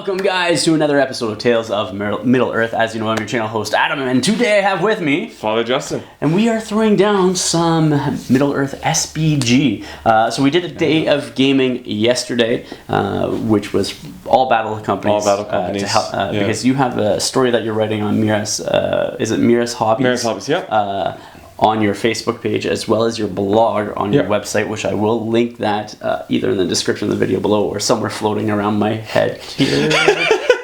Welcome, guys, to another episode of Tales of Middle Earth. As you know, I'm your channel host, Adam, and today I have with me Father Justin. And we are throwing down some Middle Earth SBG. So we did a day of gaming yesterday, which was all battle companies. All battle companies. To help, because you have a story that you're writing on Miras. Is it Miras Hobbies? Miras Hobbies, yeah. On your Facebook page, as well as your blog on your website, which I will link that either in the description of the video below or somewhere floating around my head here.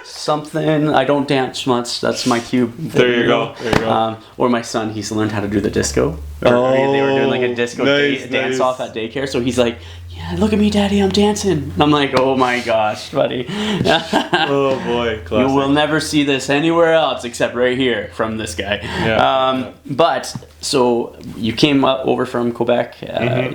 Something. I don't dance much. That's my cube. There you go. Or my son, he's learned how to do the disco. They were doing like a disco dance off at daycare, so he's like, yeah, look at me, Daddy, I'm dancing. And I'm like, oh my gosh, buddy. Oh boy, classic. You will never see this anywhere else except right here from this guy. But so you came over from Quebec,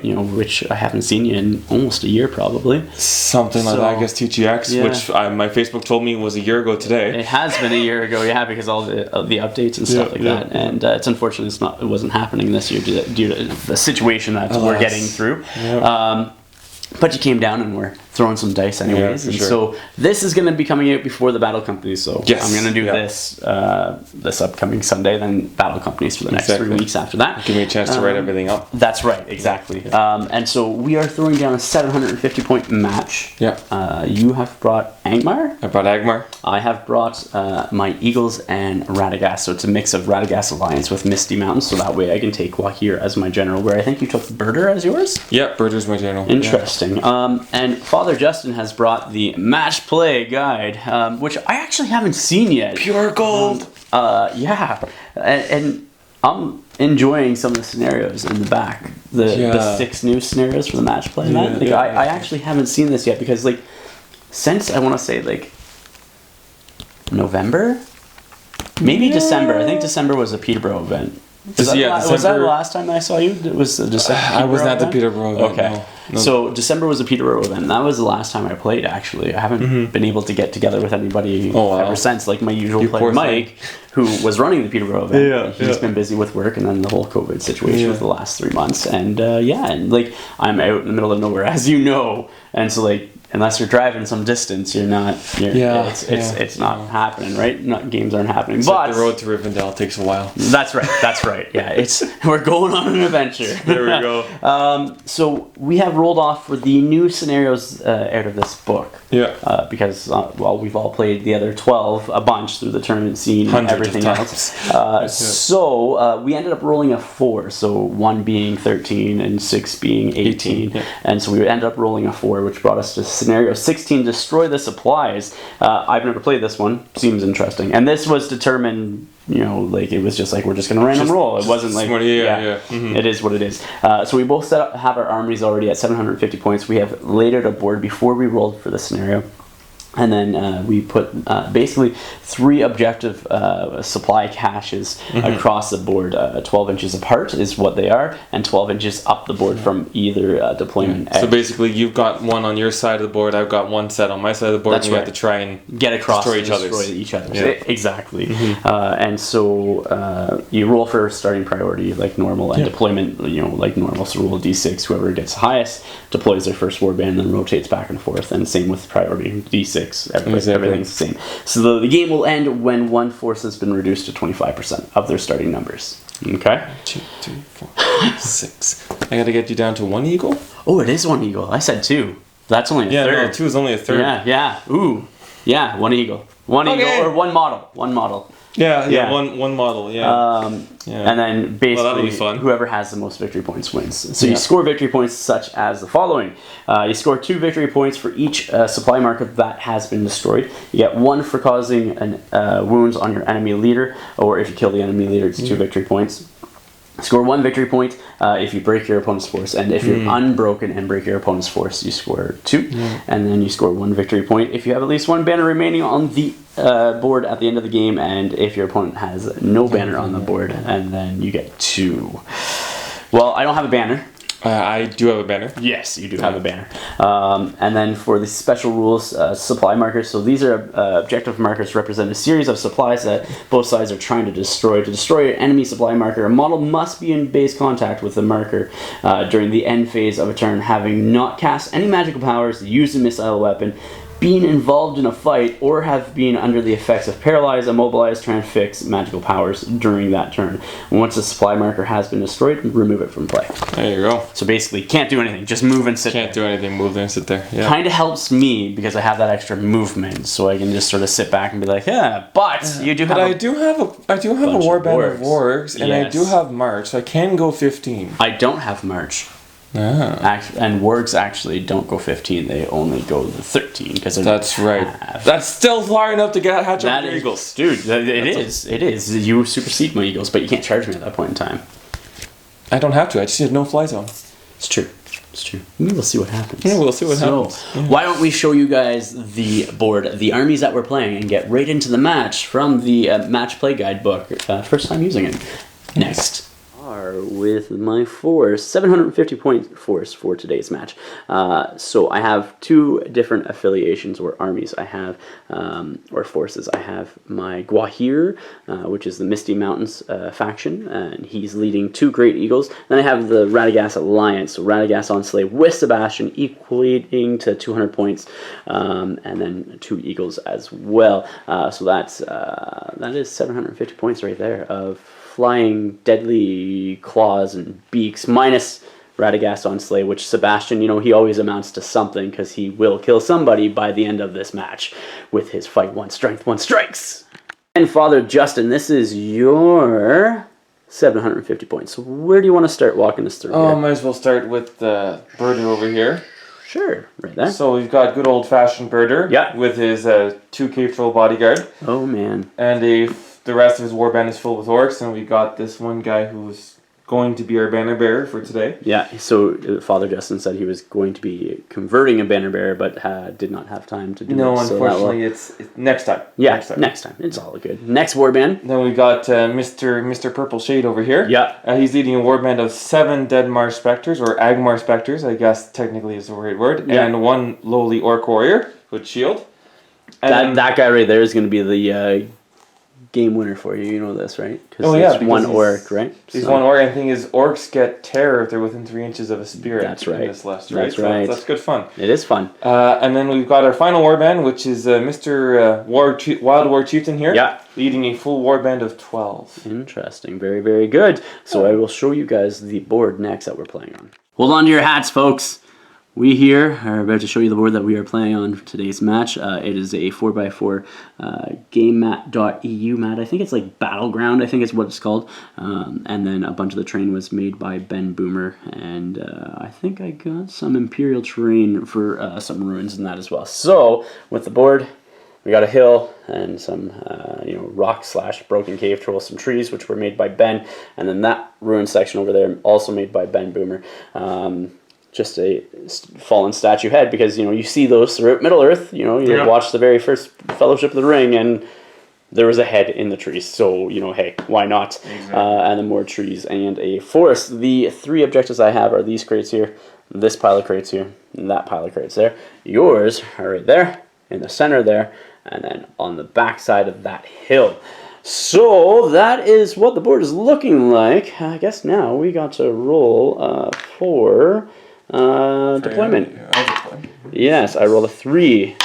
you know, which I haven't seen you in almost a year, probably. Something like that, I guess TTX, which my Facebook told me was a year ago today. It has been a year ago, because all the updates and stuff like that. And it's unfortunate it wasn't happening this year due to the situation that we're getting through. But you came down and we're throwing some dice anyways. So this is going to be coming out before the Battle Companies. So I'm going to do this this upcoming Sunday, then Battle Companies for the next 3 weeks after that. Give me a chance to write everything up. That's right, exactly. And so we are throwing down a 750-point match. You have brought Angmar. I brought Angmar. I have brought my Eagles and Radagast. So it's a mix of Radagast Alliance with Misty Mountains. So that way I can take Wahir as my general, where I think you took Birder as yours? Yeah, Birder's my general. Interesting. And Father Justin has brought the Match Play Guide, which I actually haven't seen yet. Pure gold! And I'm enjoying some of the scenarios in the back. The 6 new scenarios for the Match Play. I actually haven't seen this yet because, like, since I want to say, like, November? Maybe December. I think December was a Peterborough event. Was that the last time I saw you? It was the December. I was not the Peterborough event. Okay. No. So December was a Peterborough event. That was the last time I played, actually. I haven't been able to get together with anybody ever since. Like my usual player, Mike, who was running the Peterborough event. He's been busy with work and then the whole COVID situation for the last 3 months. And and like I'm out in the middle of nowhere, as you know. And so like unless you're driving some distance, it's not happening, right? Games aren't happening. But the road to Rivendell takes a while. That's right. Yeah, we're going on an adventure. There we go. So we have rolled off for the new scenarios out of this book. Because we've all played the other 12 a bunch through the tournament scene and everything else. So we ended up rolling a 4. So 1 being 13 and 6 being 18. And so we ended up rolling a 4, which brought us to scenario 16, destroy the supplies. I've never played this one. Seems interesting. And this was determined, like it was just like we're just going to random roll. It wasn't like it is what it is. So we both have our armies already at 750 points. We have laid out a board before we rolled for the scenario. And then we put basically 3 objective supply caches across the board. 12 inches apart is what they are, and 12 inches up the board from either deployment edge. So basically you've got one on your side of the board, I've got one set on my side of the board, and you have to try and get across destroy each other's. Exactly. And so you roll for starting priority like normal, and deployment, like normal. So roll a d6, whoever gets highest deploys their first warband, and then rotates back and forth, and same with priority, d6. Everything's the same. So the game will end when one force has been reduced to 25% of their starting numbers. Okay? 2, 3, 4, 5, 6. I gotta get you down to 1 eagle? Oh, it is 1 eagle. I said 2. That's only a third. No, 2 is only a third. Yeah. Ooh. Yeah, 1 eagle. One eagle or one model. One model. One model, And then basically whoever has the most victory points wins. So you score victory points such as the following. You score 2 victory points for each supply marker that has been destroyed. You get 1 for causing wounds on your enemy leader, or if you kill the enemy leader, it's 2 victory points. Score 1 victory point if you break your opponent's force, and if you're unbroken and break your opponent's force, you score 2. And then you score 1 victory point if you have at least 1 banner remaining on the board at the end of the game, and if your opponent has no banner on the board, and then you get 2. Well, I don't have a banner. I do have a banner. Yes, you do have a banner. And then for the special rules, supply markers. So these are objective markers represent a series of supplies that both sides are trying to destroy. To destroy an enemy supply marker, a model must be in base contact with the marker during the end phase of a turn, having not cast any magical powers, used a missile weapon, been involved in a fight or have been under the effects of paralyze, immobilize, transfix magical powers during that turn. And once the supply marker has been destroyed, remove it from play. There you go. So basically, can't do anything. Just move and sit Can't do anything. Move there and sit there. Yeah. Kind of helps me because I have that extra movement, so I can just sort of sit back and be like, yeah. But you do have. But I do have a warband of wargs, and I do have March. So I can go 15. I don't have March. And wargs actually don't go 15; they only go the 13 because that's right. That's still far enough to get hatch up your eagles, dude. It is. You supersede my eagles, but you can't charge me at that point in time. I don't have to. I just have no fly zone. It's true. It's true. We'll see what happens. Yeah, we'll see what happens. Yeah. Why don't we show you guys the board, the armies that we're playing, and get right into the match from the match play guide book. First time using it. Next. With my force, 750 point force for today's match. So I have two different affiliations or armies. I have, or forces. I have my Gwahir, which is the Misty Mountains faction, and he's leading 2 Great Eagles. Then I have the Radagast Alliance, so Radagast on Slave with Sebastian, equating to 200 points, and then 2 Eagles as well. So that is 750 points right there of flying deadly claws and beaks, minus Radagast on Slay, which Sebastian, he always amounts to something because he will kill somebody by the end of this match with his fight 1 strength 1 strikes. And Father Justin, this is your 750 points. So where do you want to start walking us through here? Might as well start with the birder over here. Sure, right there. So we've got good old-fashioned birder with his 2 cave troll bodyguard. Oh, man. And the rest of his warband is filled with orcs, and we got this one guy who's going to be our banner bearer for today. Yeah, so Father Justin said he was going to be converting a banner bearer, but did not have time to do it. No, unfortunately, it's next time. Yeah, next time. It's all good. Next warband. Then we got Mr. Purple Shade over here. Yeah. He's leading a warband of 7 Deadmar Spectres, or Angmar Spectres, I guess technically is the right word, and 1 lowly orc warrior with shield. And that guy right there is going to be the game winner for you. You know this, right? It's 1 orc, right? He's 1 orc, and the thing is, orcs get terror if they're within 3 inches of a spirit. That's right. In this list, right? That's right. That's good fun. It is fun. And then we've got our final warband, which is Mr. Wild War Chieftain here. Yeah. Leading a full warband of 12. Interesting. Very, very good. So I will show you guys the board next that we're playing on. Hold on to your hats, folks. We here are about to show you the board that we are playing on for today's match. It is a 4x4 GameMat.eu mat. I think it's like Battleground, I think is what it's called. And then a bunch of the terrain was made by Ben Boomer. And I think I got some Imperial terrain for some ruins in that as well. So, with the board, we got a hill and some rock / broken cave troll, some trees which were made by Ben. And then that ruin section over there, also made by Ben Boomer. Just a fallen statue head, because you see those throughout Middle Earth. You watched the very first Fellowship of the Ring, and there was a head in the trees. So hey, why not? Exactly. And then more trees and a forest. The 3 objectives I have are these crates here, this pile of crates here, and that pile of crates there. Yours are right there in the center there, and then on the back side of that hill. So that is what the board is looking like. I guess now we got to roll for deployment. Yes, I rolled a 3.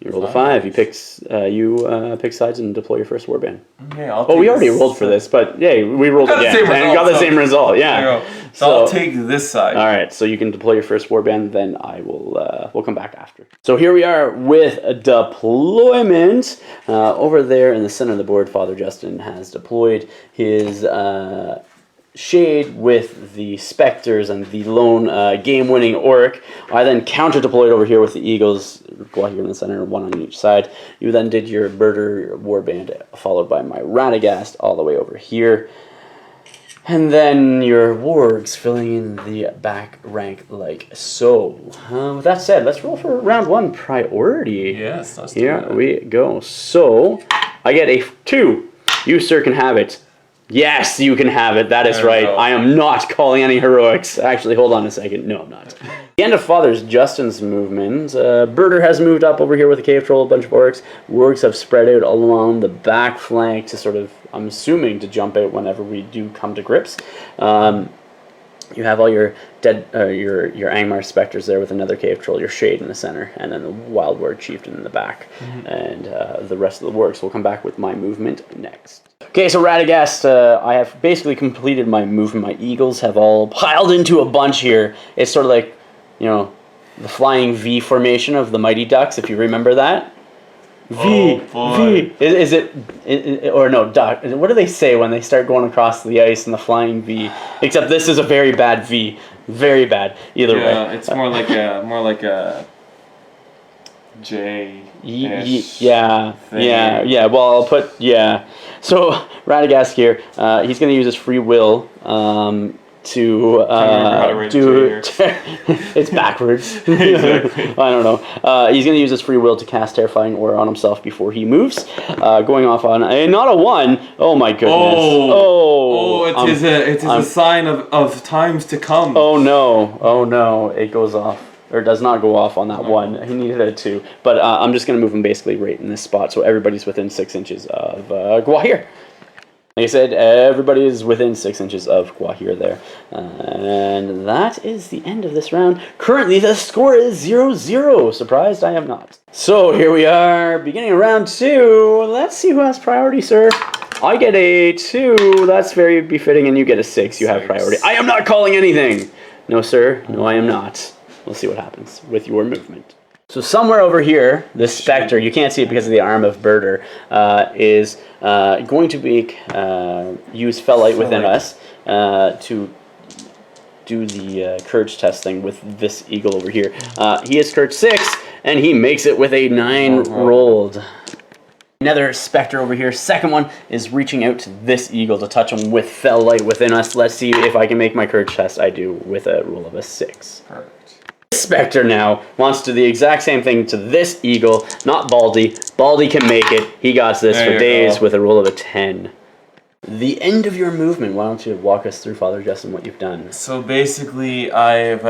You rolled a 5. You pick sides and deploy your first warband. Okay, we already rolled for this, but yeah, we rolled again and got the same result. Yeah. So I'll take this side. All right, so you can deploy your first warband. Then I will. We'll come back after. So here we are with a deployment. Over there in the center of the board, Father Justin has deployed his Shade with the Spectres and the lone game-winning Orc. I then counter-deployed over here with the Eagles, here in the center, 1 on each side. You then did your Birder Warband, followed by my Radagast all the way over here. And then your Wargs filling in the back rank like so. With that said, let's roll for round 1 priority. Yes, let's do that. Here we go. So, I get a 2. You, sir, can have it. Yes, you can have it. That is right. I am not calling any heroics. Actually, hold on a second. No, I'm not. The end of Father Justin's movement. Birder has moved up over here with a cave troll, a bunch of orcs. Wargs have spread out along the back flank to sort of, I'm assuming, to jump out whenever we do come to grips. You have all your your Angmar specters there with another cave troll, your shade in the center, and then the wild word chieftain in the back. And the rest of the works will come back with my movement next. Okay, so Radagast, I have basically completed my movement. My eagles have all piled into a bunch here. It's sort of like, you know, the flying V formation of the Mighty Ducks, if you remember that. V, V. Is it or no, duck? What do they say when they start going across the ice in the flying V? Except this is a very bad V, very bad. Either way, it's more like a J. Yeah. Well, I'll put So Radagast here, he's going to use his free will to do it's backwards. Exactly. I don't know. He's going to use his free will to cast Terrifying Aura on himself before he moves, going off on not a 1. Oh my goodness. It's a sign of times to come. Oh no, it goes off. Or does not go off on that 1. He needed a 2. But I'm just going to move him basically right in this spot, so everybody's within 6 inches of Gwahir. Like I said, everybody is within 6 inches of Gwahir there. And that is the end of this round. Currently, the score is 0-0. Surprised I am not. So here we are, beginning of round 2. Let's see who has priority, sir. I get a 2. That's very befitting, and you get a 6. You have priority. I am not calling anything. No, sir. No, I am not. We'll see what happens with your movement. So somewhere over here, this specter, you can't see it because of the arm of Birder, is going to be use Fellite within us to do the courage testing with this eagle over here. He is courage 6, and he makes it with a 9 rolled. Another specter over here, second one, is reaching out to this eagle to touch him with Fellite within us. Let's see if I can make my courage test. I do with a roll of a 6. Perfect. This specter now wants to do the exact same thing to this eagle, not Baldy. Baldy can make it. He got this for days with a roll of a 10. The end of your movement. Why don't you walk us through, Father Justin, what you've done? So basically, I've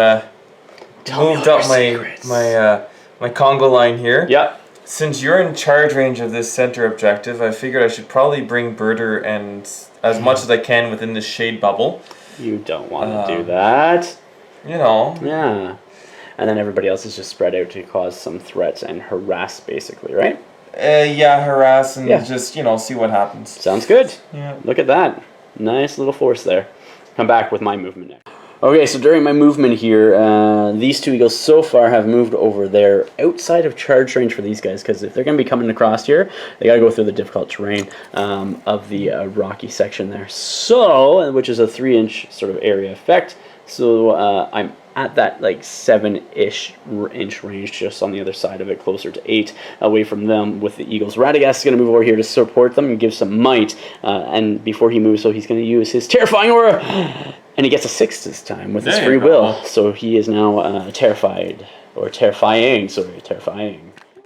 moved up my Congo line here. Yep. Since you're in charge range of this center objective, I figured I should probably bring Birder and as much as I can within this shade bubble. You don't want to do that. You know. Yeah. And then everybody else is just spread out to cause some threats and harass, basically, right? Harass and just, see what happens. Sounds good. Yeah. Look at that. Nice little force there. Come back with my movement next. Okay, so during my movement here, these 2 eagles so far have moved over there outside of charge range for these guys, because if they're going to be coming across here, they got to go through the difficult terrain of the rocky section there. So, which is a 3-inch sort of area effect. So I'm at that like 7-ish inch range, just on the other side of it, closer to 8 away from them with the eagles. Radagast is going to move over here to support them and give some might. And before he moves, so he's going to use his Terrifying Aura. And he gets a 6 this time with his free will. So he is now terrifying.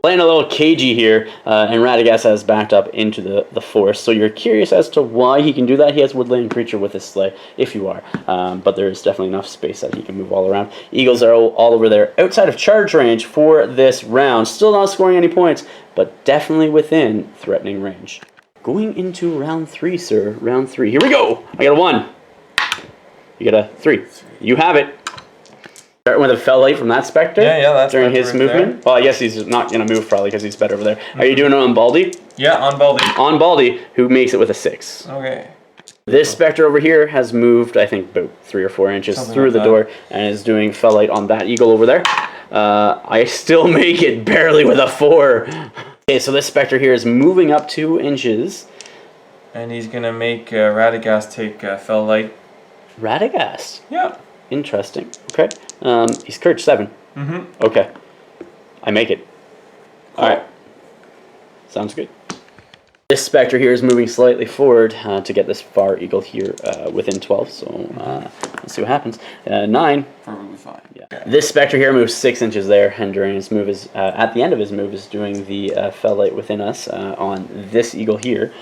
Playing a little cagey here, and Radagast has backed up into the forest. So you're curious as to why he can do that. He has woodland creature with his sleigh, if you are. But there is definitely enough space that he can move all around. Eagles are all over there outside of charge range for this round. Still not scoring any points, but definitely within threatening range. Going into round 3, sir. Round 3. Here we go. I got a 1. You got a 3. You have it. Starting with a Fellite from that specter? Yeah, that's during his movement? There. Well, I guess he's not going to move probably because he's better over there. Are you doing it on Baldy? Yeah, on Baldy. On Baldy, who makes it with a 6. Okay. This specter over here has moved, I think, about 3 or 4 inches through the door and is doing Fellite on that eagle over there. I still make it barely with a 4. Okay, so this specter here is moving up 2 inches. And he's going to make Radagast take Fellite. Radagast? Yeah. Interesting. Okay. He's courage 7. Mm-hmm. Okay. I make it. Cool. Alright. Sounds good. This specter here is moving slightly forward to get this far eagle here within 12. So let's see what happens. 9. Perfectly fine. Yeah. This specter here moves 6 inches there, and during his move is at the end of his move is doing the Fellite within us on this eagle here.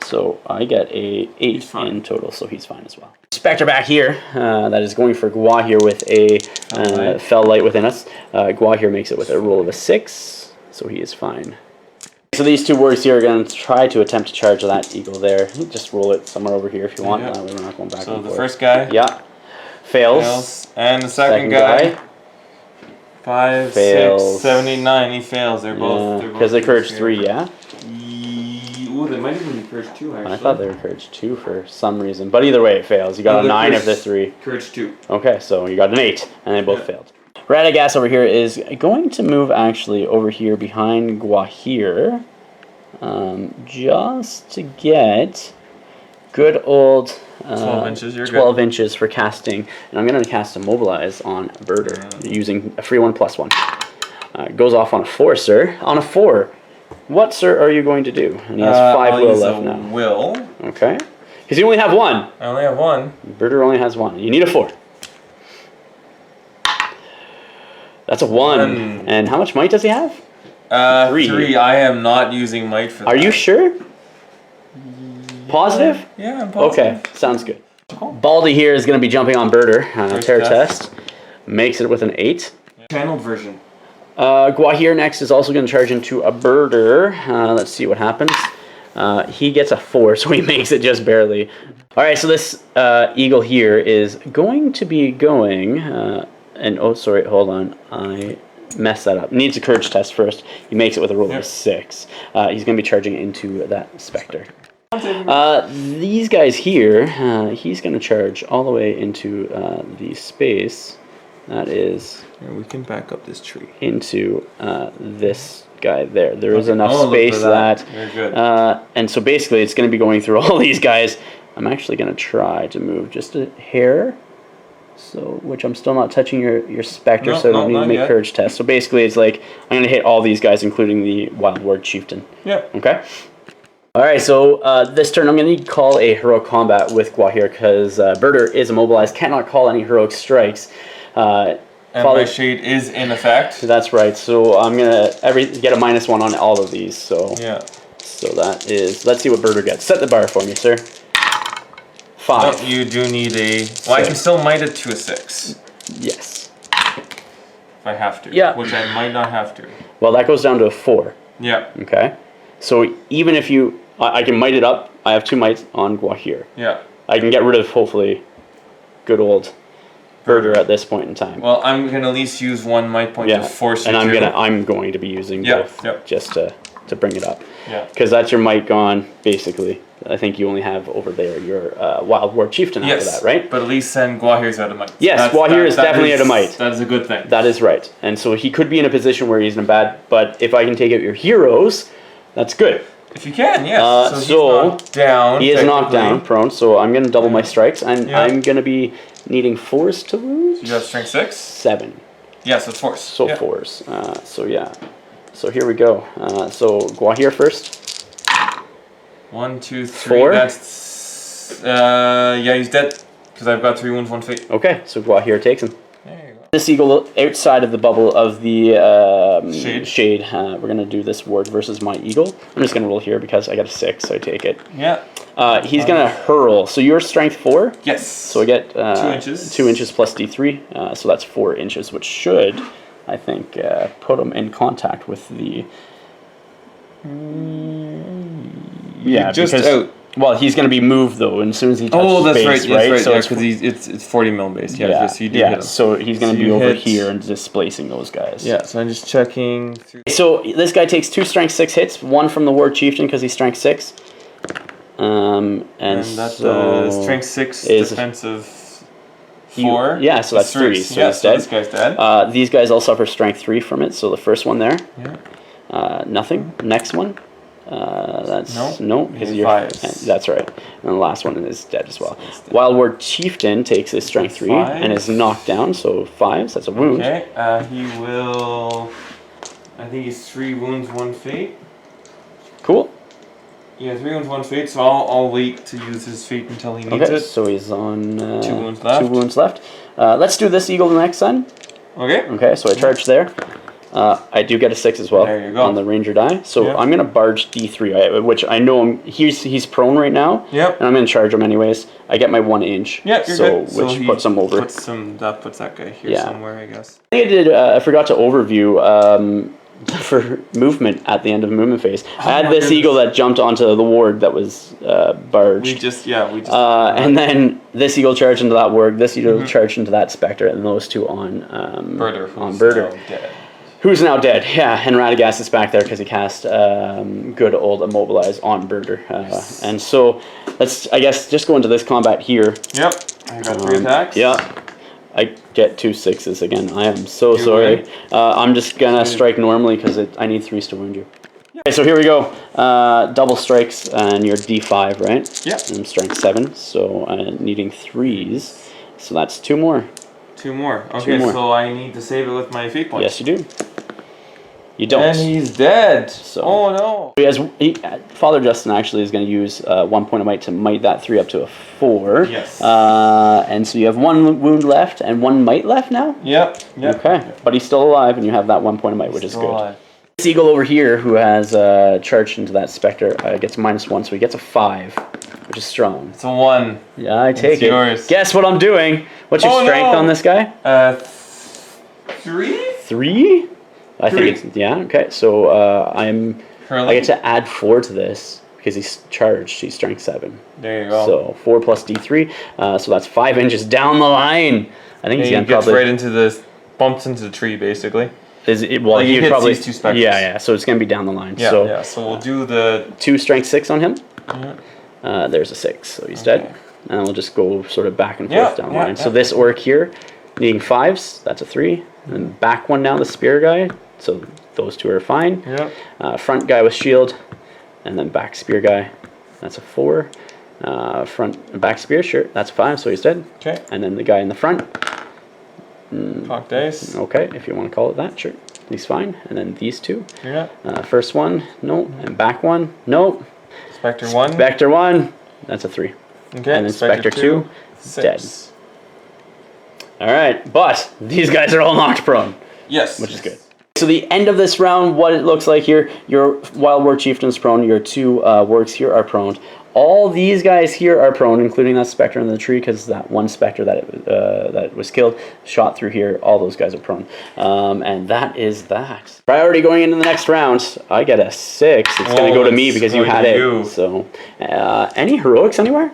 So I get a 8 in total, so he's fine as well. Spectre back here that is going for Gwahir with a Fellite within us. Gwahir makes it with a roll of a 6, so he is fine. So these 2 wargs here are going to try to attempt to charge that eagle there. Just roll it somewhere over here if you want. Yeah. We're not going back. So the first guy? Yeah. Fails. And the second guy. 5, Fails. 6, 7, 8, 9. He fails. They're both. Because they courage 3, yeah? Ooh, they might even be courage 2, actually. I thought they were courage 2 for some reason. But either way, it fails. You got a 9 of the 3. Courage 2. Okay, so you got an 8, and they both failed. Radagast over here is going to move actually over here behind Gwahir. Just to get good old 12 inches, you're 12 good. inches for casting. And I'm going to cast Immobilize on Birder using a free 1/+1. Goes off on a 4, sir. On a 4. What, sir, are you going to do? And he has 5 will left now. Will. Okay. Because you only have 1. I only have 1. Birder only has 1. You need a 4. That's a 1. And how much might does he have? 3. I am not using might for that. Are you sure? Positive? Yeah, I'm positive. Okay, sounds good. Baldy here is going to be jumping on Birder. Terror test. Makes it with an 8. Channeled version. Gwahir next is also going to charge into a Birder. Let's see what happens. He gets a 4, so he makes it just barely. Alright, so this eagle here is going to be going... and oh, sorry, hold on. I messed that up. Needs a courage test first. He makes it with a roll of 6. He's going to be charging into that Spectre. These guys here, he's going to charge all the way into the space that is... Here, we can back up this tree. Into this guy there. There is enough space that... Very good. And so basically it's going to be going through all these guys. I'm actually going to try to move just a hair. So, which I'm still not touching your Spectre, so I don't need to make courage tests. So basically it's like, I'm going to hit all these guys, including the Wild Ward Chieftain. Yep. Okay? Alright, so this turn I'm going to call a Heroic Combat with Gwahir, because Birder is immobilized, cannot call any Heroic Strikes. And my shade is in effect. That's right, so I'm going to get a -1 on all of these. So yeah. So that is, let's see what Birder gets. Set the bar for me, sir. 5. Oh, you do need a... Well, I can still might it to a 6. Yes. If I have to. Yeah. Which I might not have to. Well, that goes down to a 4. Yeah. Okay. So even if you... I can might it up. I have 2 mites on Gwahir. Yeah. I can get rid of, hopefully, good old Birder at this point in time. Well, I'm going to at least use 1 might point to force you and to... I'm going to be using both just to bring it up. Yeah. Because that's your might gone, basically. I think you only have over there your Wild War Chieftain after that, right? But at least then Gwahir's out of might. Yes, Gwahir is definitely out of might. That is a good thing. That is right. And so he could be in a position where he's in a bad... But if I can take out your heroes, that's good. If you can, yes. So he's knocked down. He is knocked down, prone, so I'm going to double my strikes. And I'm going to be needing 4s to lose. So you have strength 6? 7. Yeah, so it's 4s. So 4s. So yeah. So here we go. So Gwahir first. 1, 2, 3. 4. That's yeah, he's dead because I've got 3 wounds, 1 fate. Okay, so Gwahir takes him. There you go. This eagle outside of the bubble of the shade. We're gonna do this ward versus my eagle. I'm just gonna roll here because I got a 6, so I take it. Yeah. He's gonna hurl. So you're strength 4. Yes. So I get 2 inches. 2 inches plus D3. So that's 4 inches, which should, I think, put him in contact with the. Yeah, just because, out. Well, he's going to be moved though, and as soon as he touches that's space, right. right? So because it's 40 mil base. Yeah, so you do hit him. So he's going to be over here and displacing those guys. Yeah, so I'm just checking. So this guy takes 2 strength 6 hits, 1 from the Ward Chieftain because he's strength 6. And that's so strength 6 defensive 4. Yeah, so that's 3. So he's dead. This guy's dead. These guys all suffer strength 3 from it. So the first one there. Yeah. Nothing. Next one. That's no, because you're 5s. That's right. And the last one is dead as well. Wild Ward Chieftain takes his strength 3 and is knocked down, so 5s. That's a wound. Okay. He will. I think he's 3 wounds, 1 fate. Cool. Yeah, 3 wounds, 1 fate. So I'll wait to use his fate until he needs it. So he's on 2 wounds left. 2 wounds left. Let's do this eagle next then. Okay. Okay. So I charge there. I do get a 6 as well there you go. on the ranger die. So I'm going to barge D3, which I know he's prone right now. Yep. And I'm going to charge him anyways. I get my 1 inch. Yeah, you're good. Which puts him over. That puts that guy here somewhere, I guess. I think I forgot to overview for movement at the end of movement phase. I had this eagle that jumped onto the ward that was barged. We just and then this eagle charged into that ward, this eagle charged into that specter, and those two on Birder. Who's now dead. Yeah, and Radagast is back there because he cast good old Immobilize on Birder. And so let's, I guess, just go into this combat here. Yep, I got 3 attacks. Yeah. I get 2 6s again. I am so sorry. I'm just gonna strike normally because I need 3s to wound you. Okay, so here we go. Double strikes and you're D5, right? Yep. And I'm strength 7, so needing 3s. So that's 2 more. 2 more. Okay, 2 more. So I need to save it with my fate points. Yes, you do. You don't. And he's dead. So, oh no. Father Justin actually is going to use 1 point of might to might that 3 up to a 4. Yes. And so you have 1 wound left and 1 might left now? Yep. Okay. But he's still alive and you have that 1 point of might, which is good. Alive. This eagle over here who has charged into that specter gets -1, so he gets a 5, which is strong. It's a 1. Yeah, I take it. Yours. Guess what I'm doing? What's your strength on this guy? 3? 3? I think it's, yeah, okay. So I get to add 4 to this because he's charged. He's strength 7. There you go. So 4 plus D3. So that's 5 inches down the line. I think he's going to probably right into the, bumps into the tree basically. Is it, well, like he hits probably, these 2 specters. Yeah. So it's going to be down the line. Yeah, so, so we'll do the 2 strength 6 on him. Yeah. There's a 6, so he's dead. And we'll just go sort of back and forth down the line. So this orc here, needing 5s, that's a 3. And then back one down, the spear guy. So those 2 are fine. Yep. Front guy with shield, and then back spear guy. That's a 4. Front back spear, sure, that's 5. So he's dead. Okay. And then the guy in the front. Cock dice. Okay, if you want to call it that, sure. He's fine. And then these 2. Yeah. First one, no. And back one, no. Spectre 1. Spectre 1, that's a 3. Okay. And then Spectre 2, 6. dead. All right, but these guys are all knocked prone. Yes. Which is good. So the end of this round, what it looks like here, your Wild War Chieftain's prone, your 2 works here are prone. All these guys here are prone, including that Spectre in the tree, because that one Spectre that was killed shot through here. All those guys are prone. And that is that. Priority going into the next round, I get a 6. It's going to go to me because you had it. So, any heroics anywhere?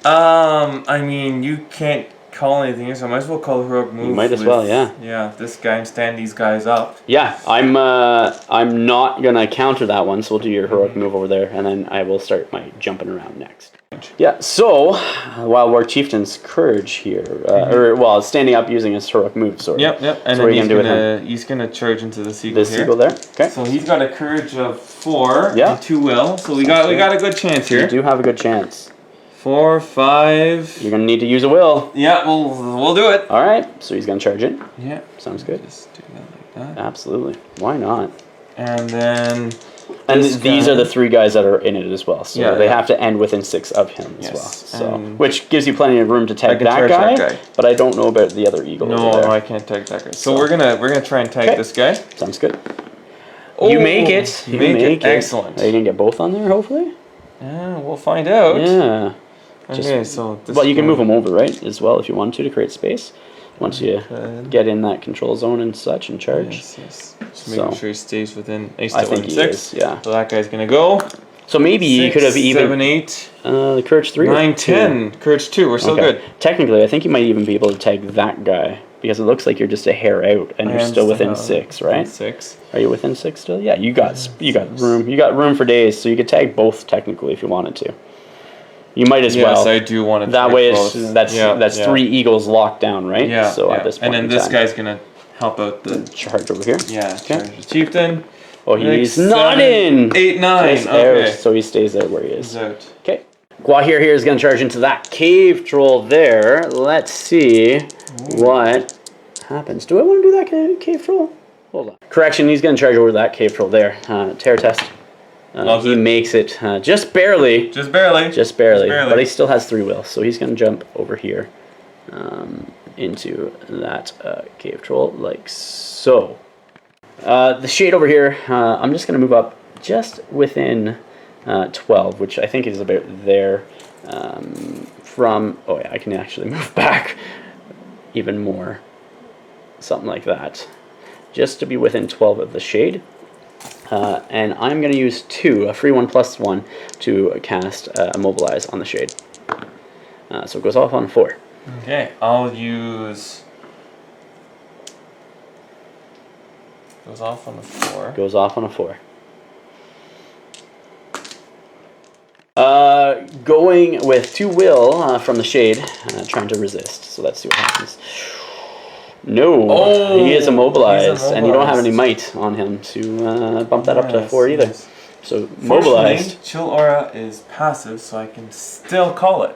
I mean, you can't call anything, so I might as well call heroic move. You might as well, yeah. Yeah, this guy and stand these guys up. Yeah, I'm not gonna counter that one, so we'll do your heroic move over there, and then I will start my jumping around next. Yeah, so Wild War Chieftain's courage here, standing up using his heroic move. Sorry. Yep. And then he's gonna charge into the seagull here. Seagull there. Okay. So he's got a courage of 4 yeah. and 2 will. So we got a good chance here. You do have a good chance. 4, 5. You're gonna need to use a will. Yeah, we'll do it. All right. So he's gonna charge in. Yeah. Sounds good. Just do that like that. Absolutely. Why not? And then. And these are the 3 guys that are in it as well. So they have to end within 6 of him as well. So which gives you plenty of room to tag that guy. But I don't know about the other eagle. No, I can't tag that guy. So we're gonna try and tag this guy. Sounds good. Oh, you make it. You make it. Excellent. Are you gonna get both on there? Hopefully. Yeah, we'll find out. Yeah. Okay, so well, you can move them over, right, as well, if you want to create space. Once you get in that control zone and such and charge. Yes. Just making sure he stays within. I think he is, yeah. So that guy's gonna go. So maybe you could have even 7, 8. The courage 3. 9, 10. Courage 2. We're still good. Technically, I think you might even be able to tag that guy because it looks like you're just a hair out and you're still within 6, right? 6. Are you within 6 still? Yeah, you got room. You got room for days, so you could tag both technically if you wanted to. You might as well. Yes, I do want to. That way, that's 3 eagles locked down, right? Yeah. So at this point, and then this guy's gonna help out the charge over here. Yeah. Okay. Charge the chieftain. Oh, he's not in. 8, 9. Okay. So he stays there where he is. He's out. Okay. Gwahir here is going to charge into that cave troll there. Let's see what happens. Do I want to do that cave troll? Hold on. Correction, he's going to charge over that cave troll there. Terror test. He makes it just barely. Just barely. Just barely. But he still has 3 will, so he's going to jump over here into that cave troll like so. The shade over here, I'm just going to move up just within 12, which I think is about there from... Oh yeah, I can actually move back even more. Something like that. just to be within 12 of the shade. And I'm going to use 2, a free 1/+1, to cast Immobilize on the shade. So it goes off on 4. Okay, I'll use... Goes off on a 4. Goes off on a 4. Going with 2 will from the shade, trying to resist. So let's see what happens. No, he is immobilized, and you don't have any might on him to bump that up to 4 either. Yes. So mobilized. Chill Aura is passive, so I can still call it.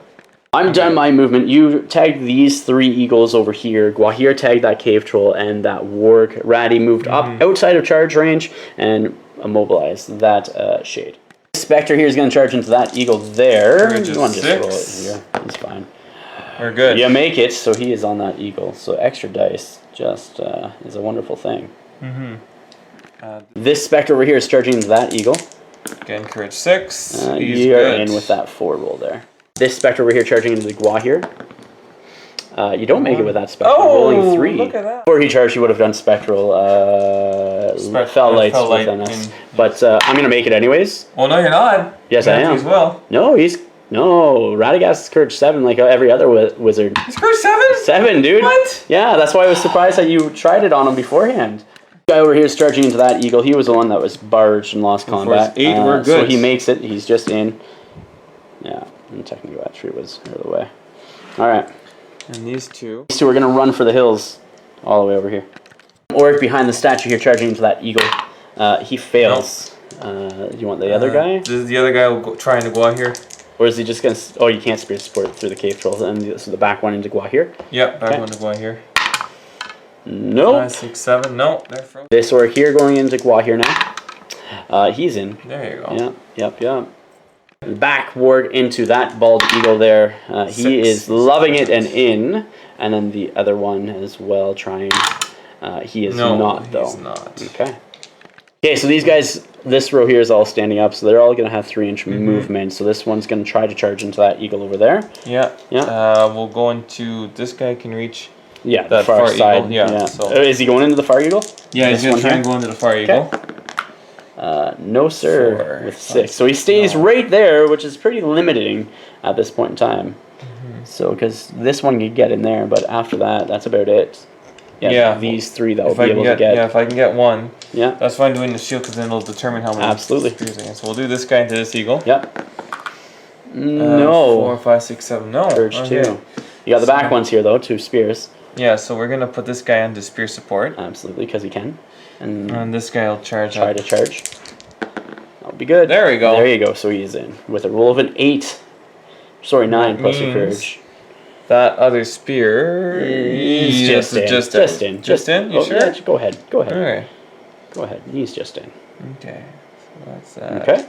I'm done my movement. You tag these 3 eagles over here. Gwahir tagged that cave troll, and that warg. Ratty moved up outside of charge range and immobilized that shade. Spectre here is going to charge into that eagle there. You want to just roll it here. He's fine. We're good. You make it, so he is on that eagle. So extra dice just is a wonderful thing. This Spectre over here is charging into that eagle. Again, courage 6. You're in with that 4 roll there. This Spectre over here charging into the Gwahir. You don't make it with that Spectre. Rolling 3. Look at that. Before he charged, he would have done Spectral Fell Lights within us. But I'm going to make it anyways. Well, no, you're not. Yes, I am. As well. No, Radagast is courage 7 like every other wizard. He's courage 7? 7, dude. What? Yeah, that's why I was surprised that you tried it on him beforehand. Guy over here is charging into that eagle. He was the one that was barged and lost combat. 8, we're good. So he makes it. He's just in. Yeah, and technically that tree was out of the way. All right. And these 2. These 2 are going to run for the hills all the way over here. Oric behind the statue here charging into that eagle. He fails. Do you want the other guy? The other guy will trying to go out here. Or is he just going to... Oh, you can't spirit support through the cave trolls. And so the back one into Gwahir? Yep, back one to Gwahir. Nope. 5, 6, 7. No, they're frozen. This Oric here going into Gwahir now. He's in. There you go. Yep. Back ward into that bald eagle there. He is loving it and in. And then the other one as well trying. He is not, though. He's not. Okay, so these guys, this row here is all standing up, so they're all going to have 3-inch movement. So this one's going to try to charge into that eagle over there. Yeah. We'll go into... This guy can reach... Yeah, the far side. Eagle. Yeah. So. Is he going into the far eagle? Yeah, he's going to try and go into the far eagle. No, sir, 4, with 6. So he stays right there, which is pretty limiting at this point in time. So, because this one could get in there, but after that, that's about it. Yeah, these 3 that will be able to get. Yeah, if I can get 1. Yeah. That's why I'm doing the shield, because then it'll determine how many spears I get. So we'll do this guy into this eagle. Yep. No. 4, 5, 6, 7. No. Courage 2. You got the back ones here, though, 2 spears. Yeah, so we're going to put this guy into spear support. Absolutely, because he can. And this guy will charge Try to charge. That'll be good. There we go. There you go. So he's in. With a roll of an 8. Sorry, 9 plus your courage. That other spear... He's just in. Just in? You sure? Yeah, go ahead. Okay. Go ahead. He's just in. Okay. So that's that. Okay.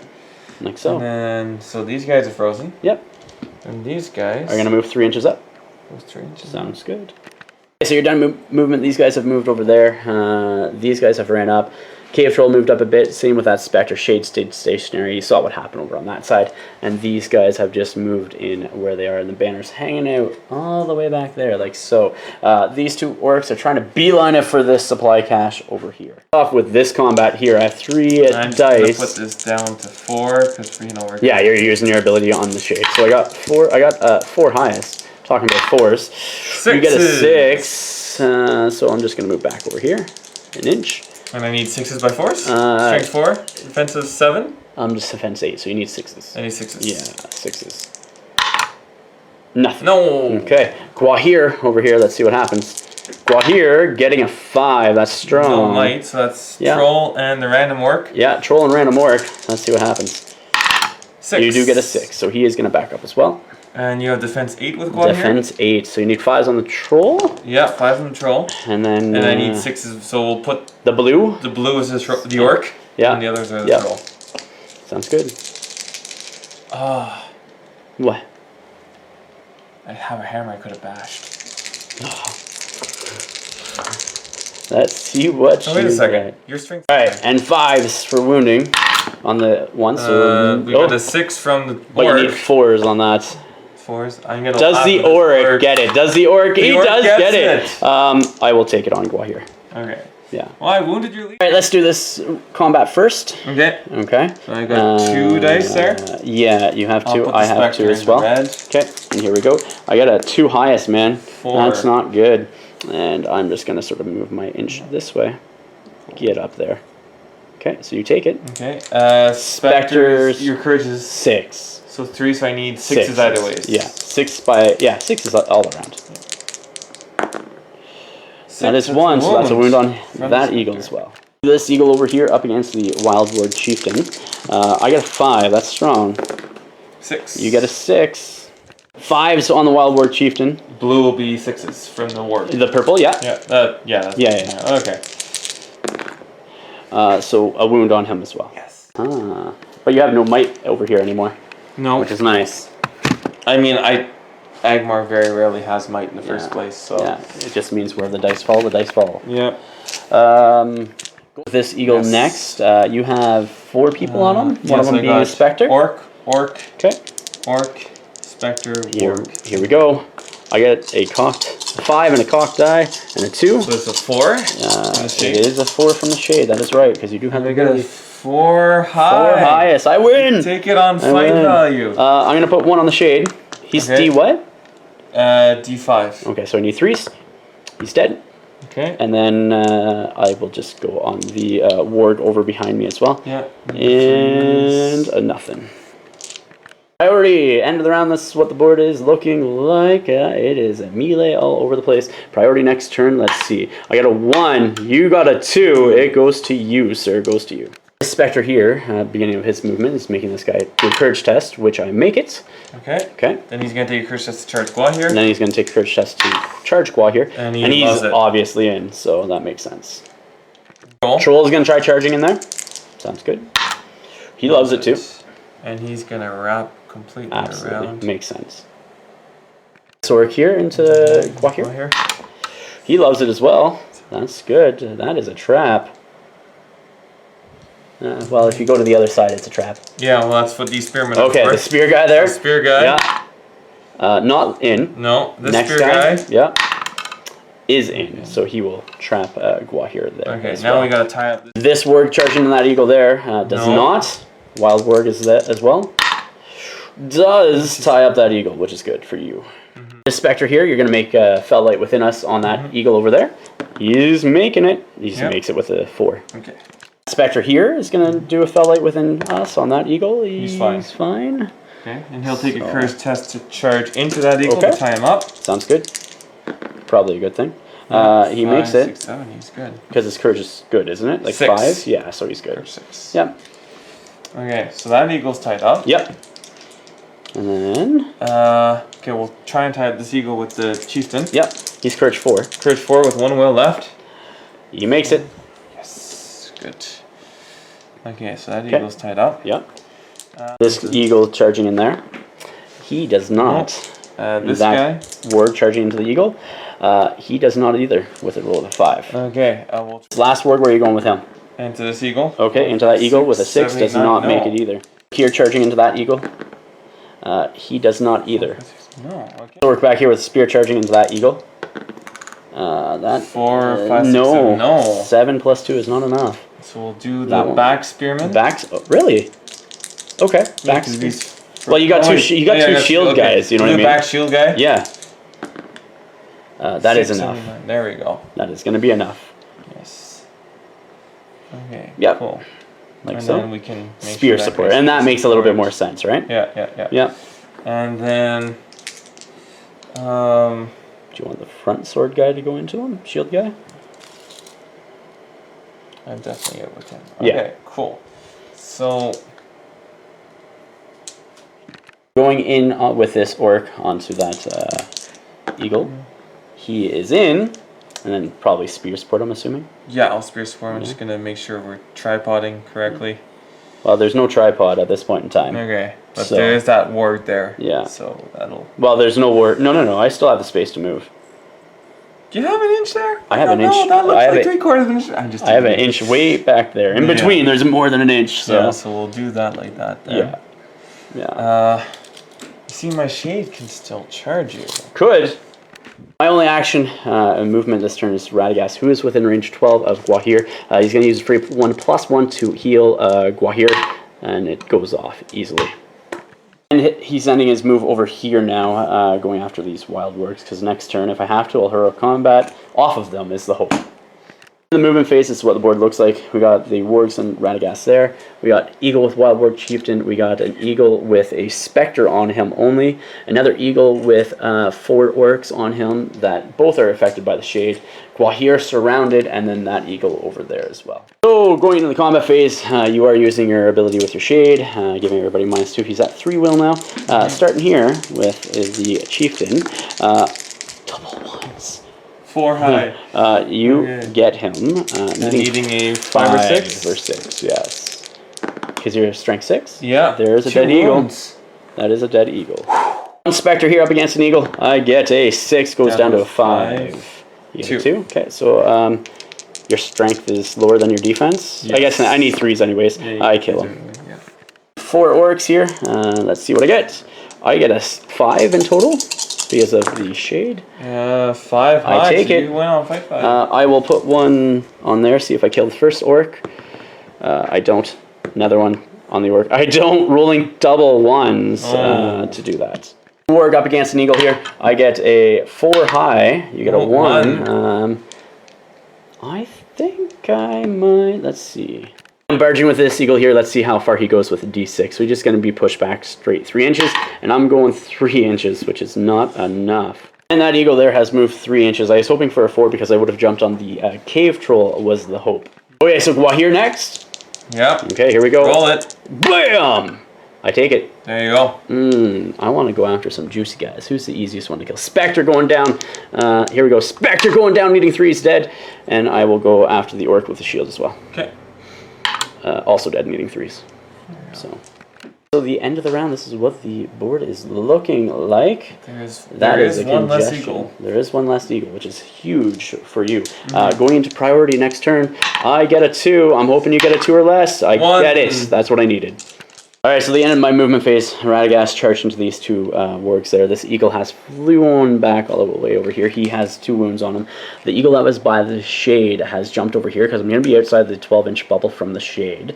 Like so. And then, so these guys are frozen. Yep. And these guys... are going to move 3 inches up. Those 3 inches. Sounds good. Okay, so you're done movement. These guys have moved over there. These guys have ran up. Cave Troll moved up a bit. Same with that Spectre. Shade stayed stationary. You saw what happened over on that side. And these guys have just moved in where they are. And the banner's hanging out all the way back there, like so. These 2 orcs are trying to beeline it for this supply cache over here. Off with this combat here. I have 3 dice. I'm just going to put this down to 4 because we're yeah, you're using your ability on the shade. So I got 4. I got 4 highest. Talking about 4s. 6. You get a 6. So I'm just going to move back over here. An inch. And I need 6s by 4s? Strength 4, defensive 7? I'm just defense 8, so you need 6s. I need 6s. Yeah, 6s. Nothing. No! Okay, Gwahir over here, let's see what happens. Gwahir getting a 5, that's strong. No might, so that's Troll and the random orc. Yeah, Troll and random orc, let's see what happens. 6. You do get a 6, so he is going to back up as well. And you have defense 8 with Gwahir? Defense 8, so you need 5s on the Troll. Yeah, 5 on the Troll. And then... And I need 6s, so we'll put... The blue? The blue is the orc. Yeah. And the others are the Troll. Sounds good. What? I have a hammer I could have bashed. Let's see what wait a second. Your strength... Alright, and 5s for wounding on the one. So we got a 6 from the orc. But you need 4s on that. 4s. I'm gonna. Does the orc get it? Does the orc? He does get it. I will take it on Gwahir. Okay. Yeah. Well, I wounded your leader. All right, let's do this combat first. Okay. Okay. So I got 2 dice there. Yeah, you have 2. Put I the have 2 Spectre as in the well. red. Okay, and here we go. I got a 2 highest, man. 4. That's not good. And I'm just going to sort of move my inch this way. Get up there. Okay, so you take it. Okay. Spectres. Your courage is 6. So 3, so I need 6s either ways. Yeah, 6 is all around. That is 1, so that's a wound on that eagle as well. This eagle over here up against the Wild Ward Chieftain. I got a 5, that's strong. 6. You get a 6. 5s on the Wild Ward Chieftain. Blue will be 6s from the ward. The purple, yeah. Yeah. Okay. So a wound on him as well. Yes. But you have no might over here anymore. No. Which is nice. I mean, Angmar very rarely has might in the first place, so... Yeah, it just means where the dice fall, the dice fall. Yeah. With this eagle next, you have 4 people on him. One of them being a Spectre. Orc. Okay. Orc, Spectre, Orc. Here we go. I get a cocked 5 and a cocked die and a 2. So it's a 4? It is a 4 from the shade, that is right, because you do have a 4 high. 4 highest. I win! Take it on fight value. I'm going to put 1 on the shade. He's D what? D5. Okay, so I need 3s. He's dead. Okay. And then I will just go on the ward over behind me as well. Yeah. And a nothing. Priority, end of the round, this is what the board is looking like. It is a melee all over the place. Priority next turn, let's see. I got a 1, you got a 2, it goes to you, sir, it goes to you. This Spectre here, beginning of his movement, is making this guy do a courage test, which I make it. Okay. Okay. Then he's going to take a courage test to charge Gua here. And then he's going to take a courage test to charge Gua here. And he's obviously in, so that makes sense. Troll is going to try charging in there. Sounds good. He loves it too. And he's going to wrap completely around. Makes sense. Sork here into Gua here. He loves it as well. That's good. That is a trap. Well, if you go to the other side, it's a trap. Yeah, well, that's what these spearmen are Okay, for. the spear guy there. The spear guy. Yeah. Not in. No, the Next spear guy. Yeah. Is in, so he will trap Gua here there. Okay, now we gotta tie up this warg charging into that eagle there does not. Wild warg is that as well. Does tie up that eagle, which is good for you. This Spectre here, you're gonna make Fell Light Within Us on that eagle over there. He's making it. He just makes it with a 4. Okay. Spectre here is going to do a Fell Light Within Us on that eagle. He's fine. Okay, and he'll take a courage test to charge into that eagle to tie him up. Sounds good. Probably a good thing. He makes it. 6, 7, he's good. Because his courage is good, isn't it? Like 6. 5? Yeah, so he's good. 6. Yep. Okay, so that eagle's tied up. Yep. And then... okay, we'll try and tie up this eagle with the chieftain. Yep. He's courage 4. Courage 4 with 1 will left. He makes it. Good. Okay, so that eagle's tied up. Yep. This eagle charging in there. He does not. This guy. Ward charging into the eagle. He does not either with a roll of a 5. Okay. Last word, where are you going with him? Into this eagle. Okay, into that eagle with a 6 does not make it either. Here charging into that eagle. He does not either. No. Okay. So we're back here with spear charging into that eagle. That 4, 5, 6, no. 7. No. 7 plus 2 is not enough. So we'll do the back spearman. Backs? Oh, really? Okay. Back. Well, you got 2. You got 2 shield guys. You know what I mean? Back shield guy. Yeah. That is enough. There we go. That is going to be enough. Yes. Okay. Yep. Cool. Like and so. Then we can make spear support, and that makes a little bit more sense, right? Yeah. And then, do you want the front sword guy to go into him? Shield guy? I'm definitely good with him. Okay, cool. So, going in with this orc onto that eagle, he is in, and then probably spear support, I'm assuming. Yeah, I'll spear support. I'm just gonna make sure we're tripoding correctly. Well, there's no tripod at this point in time. Okay, but there's that ward there. Yeah. So that'll. Well, there's no ward. No. I still have the space to move. Do you have an inch there? I have an inch. No, that looks like 3/4 of an inch. I have an inch way back there. In between, there's more than an inch. So. Yeah, so we'll do that like that. There. Yeah. You see, my shade can still charge you. Could. My only action and movement this turn is Radagast, who is within range 12 of Gwahir. He's going to use free 1/+1 to heal Gwahir, and it goes off easily. And he's ending his move over here now, going after these wild works, because next turn, if I have to, I'll heroic combat. Off of them is the hope. In the movement phase, this is what the board looks like. We got the wargs and Radagast there. We got eagle with wild warg chieftain. We got an eagle with a specter on him only. Another eagle with 4 orcs on him that both are affected by the shade. Gwahir surrounded, and then that eagle over there as well. So going into the combat phase, you are using your ability with your shade, giving everybody -2. He's at 3 will now. Starting here with the chieftain. Double ones. 4 high. You get him. Needing a 5 or 6? 5 or 6, yes. Because you're strength 6? Yeah. There's a dead eagle. That is a dead eagle. One specter here up against an eagle. I get a 6, goes down to a 5. You get 2. Okay, so your strength is lower than your defense. Yes. I guess I need 3s anyways. Yeah, I kill him. Yeah. 4 orcs here. Let's see what I get. I get a 5 in total. Because of the shade. 5 high, I take it. You went on 5. I will put 1 on there, see if I kill the first orc. I don't. Another one on the orc. I don't. Rolling double 1s to do that. Warg up against an eagle here. I get a 4 high. You get a 1. I think I might. Let's see. I'm barging with this eagle here. Let's see how far he goes with a d6. So he's just going to be pushed back straight 3 inches. And I'm going 3 inches, which is not enough. And that eagle there has moved 3 inches. I was hoping for a 4 because I would have jumped on the cave troll was the hope. Okay, so Gwahir next. Yep. Okay, here we go. Roll it. Bam! I take it. There you go. I want to go after some juicy guys. Who's the easiest one to kill? Spectre going down. Here we go. Spectre going down, needing 3. He's dead. And I will go after the orc with the shield as well. Okay. Also dead, needing 3s. So the end of the round, this is what the board is looking like. There is one less eagle. There is one less eagle, which is huge for you. Going into priority next turn, I get a 2. I'm hoping you get a 2 or less. I get it. That's what I needed. Alright, so the end of my movement phase, Radagast charged into these 2 wargs there. This eagle has flown back all the way over here. He has 2 wounds on him. The eagle that was by the shade has jumped over here because I'm going to be outside the 12-inch bubble from the shade.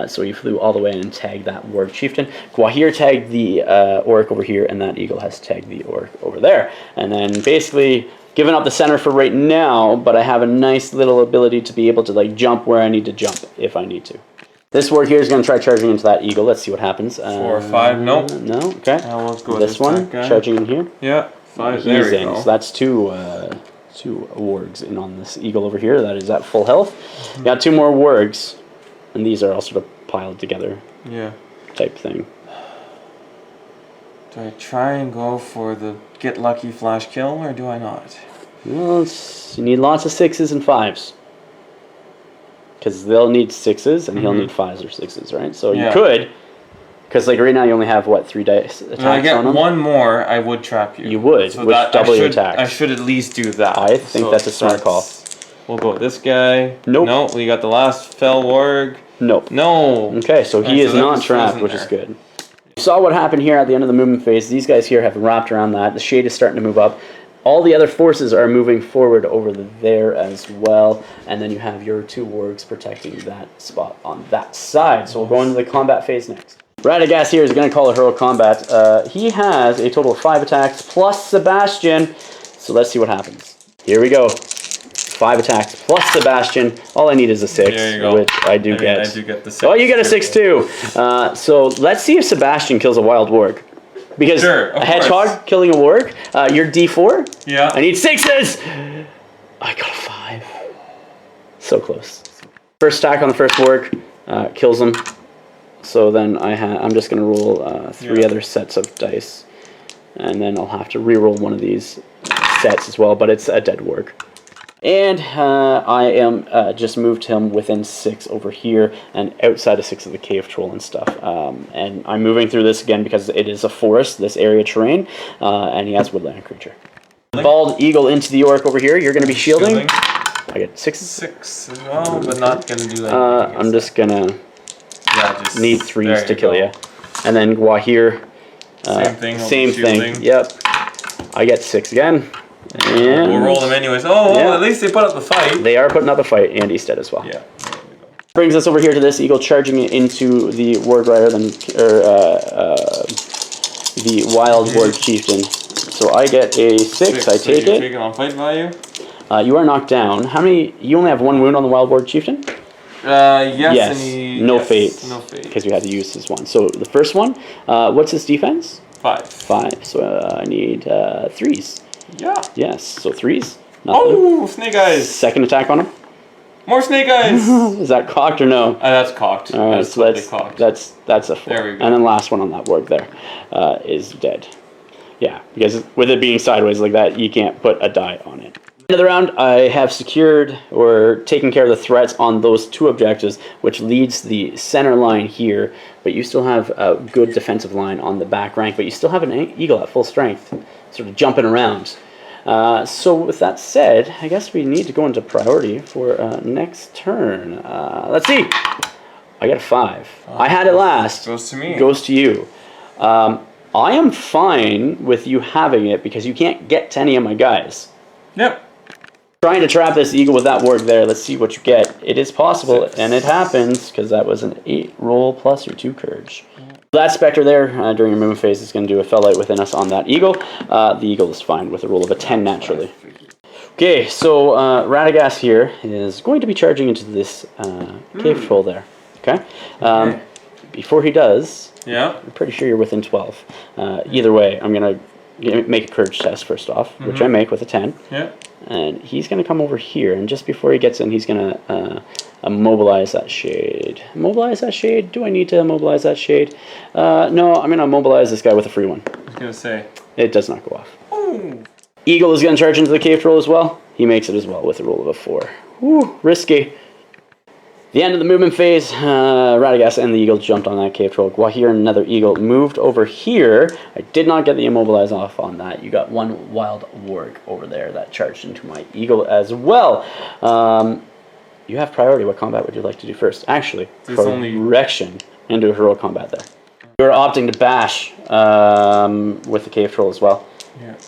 So he flew all the way in and tagged that warg chieftain. Gwahir tagged the orc over here, and that eagle has tagged the orc over there. And then basically giving up the center for right now, but I have a nice little ability to be able to like jump where I need to jump if I need to. This warg here is going to try charging into that eagle. Let's see what happens. 4 or 5, nope. No, okay. Let's go this one, charging in here. Yeah, 5, there we go. So that's 2 wargs in on this eagle over here. That is at full health. Got 2 more wargs, and these are all sort of piled together. Yeah. Type thing. Do I try and go for the get lucky flash kill, or do I not? Well, you need lots of 6s and 5s. Because they'll need 6s, and he'll need 5s or 6s, right? So you could, because like right now you only have, what, 3 dice attacks on him? If I get 1 more, I would trap you. You would, so which double your attacks. I should at least do that. I think that's a smart call. We'll go with this guy. Nope. No, we got the last fell warg. Nope. No. Okay, so he is not trapped, which is good. You saw what happened here at the end of the movement phase. These guys here have wrapped around that. The shade is starting to move up. All the other forces are moving forward over there as well. And then you have your 2 wargs protecting that spot on that side. So we'll go into the combat phase next. Radagast here is going to call a heroic combat. He has a total of 5 attacks plus Sebastian. So let's see what happens. Here we go. 5 attacks plus Sebastian. All I need is a 6, which I do get. I do get the 6. Oh, you get a 6 too. So let's see if Sebastian kills a wild warg. Because a hedgehog killing a warg, you're D4. Yeah. I need 6s. I got a 5. So close. First attack on the first warg kills him. So then I'm just going to roll 3 other sets of dice. And then I'll have to re-roll one of these sets as well, but it's a dead warg. And I am just moved him within 6 over here and outside of 6 of the cave troll and stuff. And I'm moving through this again because it is a forest, this area terrain, and he has woodland creature. Bald eagle into the orc over here. You're going to be shielding. I get 6. 6 as well, but not going to do anything. I'm just going to need 3s to kill you. And then Gwahir. Same thing. Same thing. Yep. I get 6 again. And we'll roll them anyways. Oh, well, at least they put up the fight. They are putting up the fight, and he's dead as well. Yeah. Brings us over here to this eagle charging into the Ward Rider, the Wild Ward Chieftain. So I get a 6. I take it. Taking on fight value. You are knocked down. How many? You only have 1 wound on the Wild Ward Chieftain? Yes. No fate. No fate. Because you had to use his one. So the first one, what's his defense? 5. 5. So I need 3s. Yeah. Yes. So 3s. Nothing. Oh, snake eyes. Second attack on him. More snake eyes. Is that cocked or no? That's cocked. All right. So that's a 4. There we go. And then last one on that ward there is dead. Yeah, because with it being sideways like that, you can't put a die on it. End of the round, I have secured or taken care of the threats on those 2 objectives, which leads the center line here. But you still have a good defensive line on the back rank, but you still have an eagle at full strength, sort of jumping around. So with that said, I guess we need to go into priority for next turn. Let's see. I got a 5. I had it last. Goes to me. Goes to you. I am fine with you having it because you can't get to any of my guys. Yep. Trying to trap this eagle with that ward there. Let's see what you get. It is possible, 6. and it happens because that was an 8 roll plus your 2 courage. That specter there during your movement phase is going to do a fell light within us on that eagle. The eagle is fine with a roll of a 10 naturally. Okay, so Radagast here is going to be charging into this cave troll there. Okay. Before he does, I'm pretty sure you're within 12. Either way, I'm going to make a courage test first off, which I make with a 10. Yeah. And he's going to come over here, and just before he gets in, he's going to immobilize that shade. Immobilize that shade? Do I need to immobilize that shade? No, I'm going to immobilize this guy with a free one. I was going to say. It does not go off. Ooh. Eagle is going to charge into the cave troll as well. He makes it as well with a roll of a 4. Woo, risky. The end of the movement phase, Radagast and the eagle jumped on that cave troll. Gwahir and another eagle moved over here. I did not get the immobilize off on that. You got 1 wild warg over there that charged into my eagle as well. You have priority. What combat would you like to do first? Actually, correction. And do heroic combat there. You're opting to bash with the cave troll as well. Yeah.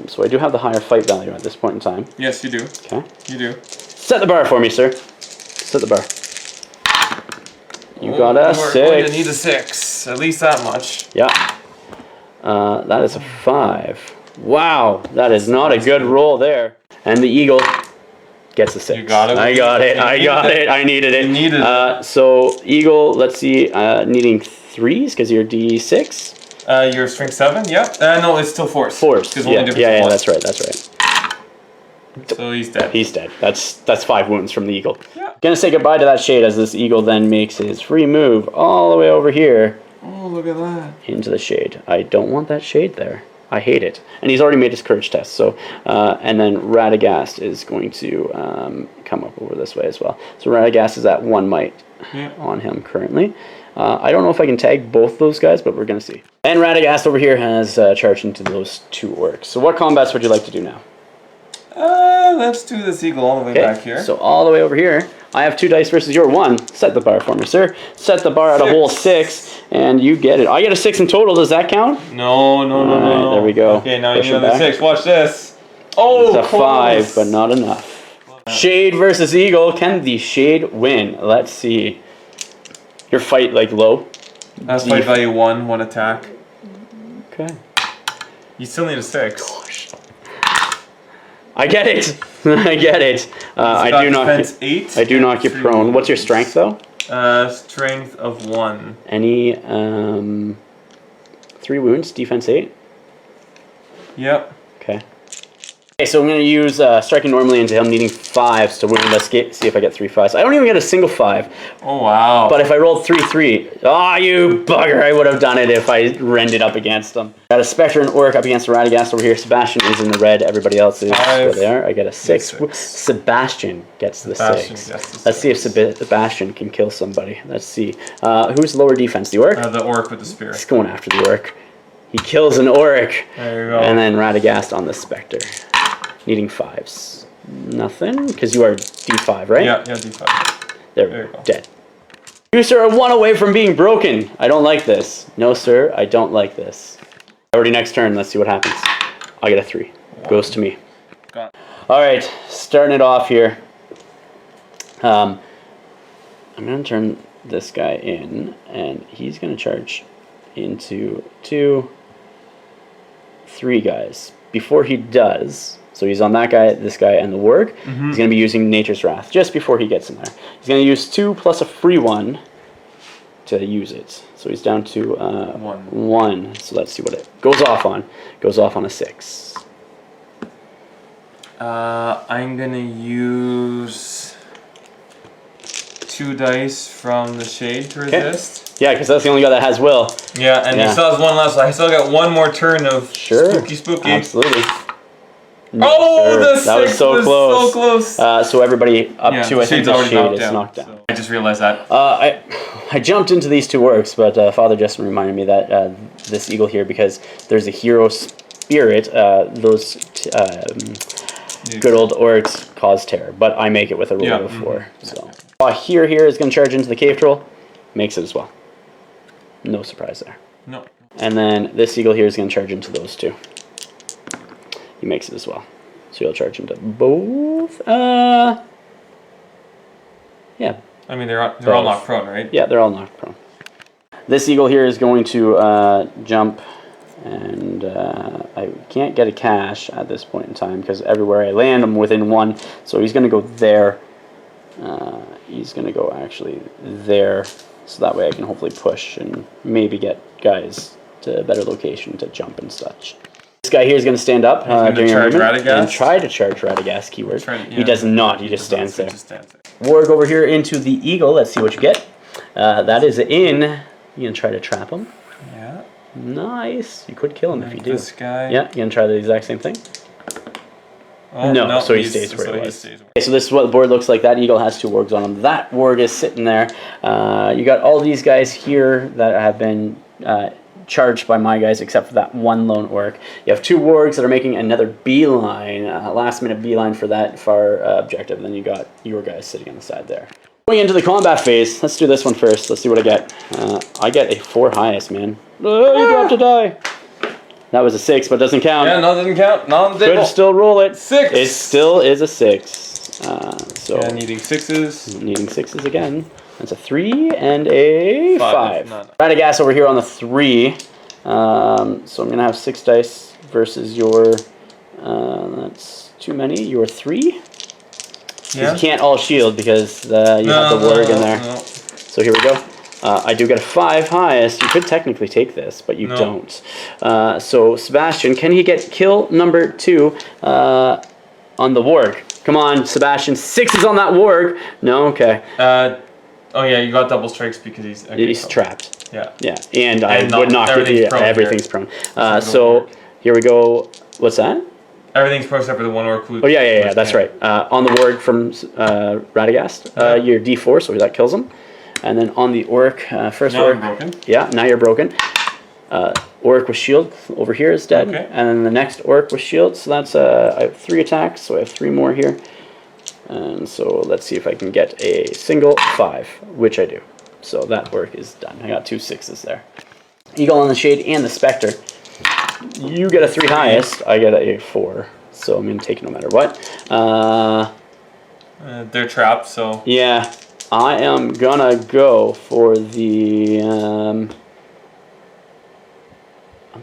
So I do have the higher fight value at this point in time. Yes, you do. Okay. You do. Set the bar for me, sir. Set the bar. You got a 6. We're going to need a 6. At least that much. Yeah. That is a 5. Wow. That is not a good roll there. And the eagle gets a 6. You got it. I got it. I got it. I needed it. You needed it. So eagle, let's see, needing 3s because you're D6. You're strength 7, yep. No, it's still force. Force. Yeah, that's right. That's right. So he's dead. He's dead. That's 5 wounds from the eagle. Yeah. Gonna say goodbye to that shade as this eagle then makes his free move all the way over here. Oh, look at that. Into the shade. I don't want that shade there. I hate it. And he's already made his courage test. So, and then Radagast is going to come up over this way as well. So Radagast is at 1 might on him currently. I don't know if I can tag both those guys, but we're gonna see. And Radagast over here has charged into those 2 orcs. So what combats would you like to do now? Let's do this eagle all the way back here. So all the way over here, I have 2 dice versus your 1. Set the bar for me, sir. Set the bar at a whole 6, and you get it. I get a 6 in total. Does that count? No. There we go. Okay, now you get the 6. Watch this. Oh, it's a 5, but not enough. Shade versus eagle. Can the shade win? Let's see. Your fight like low. That's fight value 1 attack. Okay. You still need a 6. Gosh. I get it. I get it. I do knock you. 8. I do knock you prone. What's your strength though? Strength of 1. Any 3 wounds. Defense 8. Yep. Okay. Okay, so I'm going to use striking normally into him needing 5s to wound. Let's see if I get 3 5s. I don't even get a single 5. Oh, wow. But if I rolled 3 3, you bugger, I would have done it if I rended up against them. Got a Spectre and Orc up against Radagast over here. Sebastian is in the red. Everybody else is where they are. I get a 6. Sebastian gets the 6. Let's see if Sebastian can kill somebody. Let's see. Who's lower defense? The Orc? The Orc with the spear. He's going after the Orc. He kills an Orc. There you go. And then Radagast on the Spectre. Needing 5s. Nothing, because you are D5, right? Yeah, D5. There we go. Dead. You, sir, are 1 away from being broken. I don't like this. No, sir, I don't like this. Already next turn, let's see what happens. I get a 3. Goes to me. All right, starting it off here. I'm going to turn this guy in, and he's going to charge into 2, 3 guys. Before he does, so he's on that guy, this guy, and the warg, he's going to be using Nature's Wrath just before he gets in there. He's going to use 2 plus a free 1 to use it. So he's down to 1. So let's see what it goes off on. Goes off on a 6. I'm going to use 2 dice from the shade to resist. Yeah, because that's the only guy that has will. Yeah, and he still has 1 left, so I still got 1 more turn of spooky. Absolutely. The 6 that was so close. So everybody up to, I think, the shade is knocked down. So I just realized that. I jumped into these 2 orcs, but Father Justin reminded me that this eagle here, because there's a hero spirit, those good old orcs cause terror, but I make it with a roll of 4. So here is going to charge into the cave troll, makes it as well. No surprise there. No. And then this eagle here is going to charge into those 2. He makes it as well. So he'll charge into both. Yeah. I mean, they're all knocked prone, right? Yeah, they're all knocked prone. This eagle here is going to jump, and I can't get a cache at this point in time because everywhere I land, I'm within 1. So he's going to go there. He's going to go actually there, so that way I can hopefully push and maybe get guys to a better location to jump and such. This guy here is going to stand up during your movement and try to charge Radagast keyword. He does not. He just stands there. Warg over here into the eagle. Let's see what you get. That is in. You're going to try to trap him. Yeah. Nice. You could kill him if you do. This guy. Yeah, you're going to try the exact same thing. Oh, no, so he stays where he was. Okay, so this is what the board looks like. That eagle has 2 wargs on him. That warg is sitting there. You got all these guys here that have been charged by my guys, except for that 1 lone orc. You have 2 wargs that are making another beeline, last minute beeline for that far objective. And then you got your guys sitting on the side there. Going into the combat phase, let's do this one first. Let's see what I get. I get a 4 highest, man. Oh, you dropped a die. That was a 6, but it doesn't count. Yeah, no, it doesn't count. No, could still roll it. 6. It still is a 6. So yeah, needing 6s. Needing 6s again. That's a 3 and a 5. No. Radagast over here on the 3. So I'm going to have 6 dice versus your... that's too many. Your 3. Yeah. You can't all shield because you have the warg in there. No. So here we go. I do get a 5 highest. You could technically take this, but you don't. So Sebastian, can he get kill number 2 on the warg? Come on, Sebastian. 6 is on that warg. No, okay. Oh yeah, you got double strikes because he's trapped. Yeah. Yeah, and I would not get it. Everything's prone. So here we go. What's that? Everything's prone except for the 1 orc. Oh yeah. That's right. On the warg from Radagast, you're D4, so that kills him. And then on the orc, first now orc. I'm broken. Yeah, now you're broken. Orc with shield over here is dead. Okay. And then the next orc with shield, so that's I have 3 attacks, so I have 3 more here. And so let's see if I can get a single 5, which I do. So that orc is done. I got 2 6s there. Eagle on the shade and the specter. You get a 3 highest, I get a 4. So I'm going to take it no matter what. They're trapped, so... Yeah. I am gonna go for the. I'm